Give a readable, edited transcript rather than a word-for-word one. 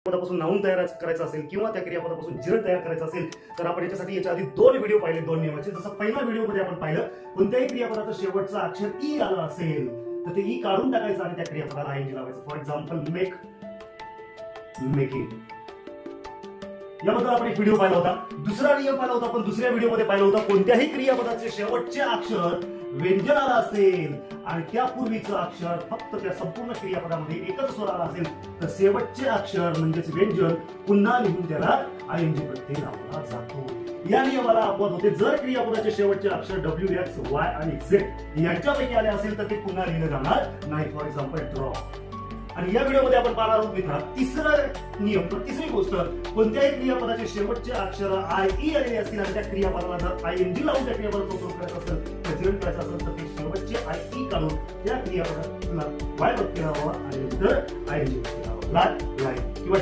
क्रियापदापासून noun तयार करायचं असेल किंवा त्या क्रियापदापासून जिरड तयार करायचं असेल तर आपण याच्यासाठी याच्या आधी 2 व्हिडिओ पाहिले 2 नियमाचे. जसं पहिल्या व्हिडिओमध्ये आपण पाहिलं कोणत्याही क्रियापदाचं शेवटचं अक्षर ई आलं असेल तर ते ई काढून टाकायचं आणि त्या क्रियापदाला आयएनजी लावायचं. For example make, making. याबद्दल आपण एक व्हिडिओ पाहिला होता. दुसरा नियम पाहिला होता आपण दुसऱ्या व्हिडिओमध्ये पाहिला होता कोणत्याही क्रियापदाचे शेवटचे अक्षर व्यंजन आलं असेल आणि त्यापूर्वीचं अक्षर फक्त त्या संपूर्ण क्रियापदामध्ये एकच स्वर आला असेल तर शेवटचे अक्षर म्हणजेच व्यंजन पुन्हा लिहून त्याला आयएनजी प्रत्यय लावला जातो. या नियमाला अपवाद होते. जर क्रियापदाचे शेवटचे अक्षर डब्ल्यू, एक्स, वाय आणि झेड यांच्यापैकी आले असेल तर ते पुन्हा लिहिलं जाणार नाही. For example draw. आणि या व्हिडिओमध्ये आपण पाहणार आहोत मित्रा तिसरा नियम, तिसरी गोष्ट, कोणत्याही क्रियापदाचे शेवटचे अक्षर आय ई आलेले असतील आणि त्या क्रियापदाला जर आयएनजी लावून त्या क्रियापदाचा उपयोग करायचा असेल तर जिरड करायचं असेल तर ते शेवटचे आय ई काढून त्या क्रियापदाला वाय प्रत्यय लावावा आणि नंतर आयएनजी प्रत्यय लावावा. लाईक किंवा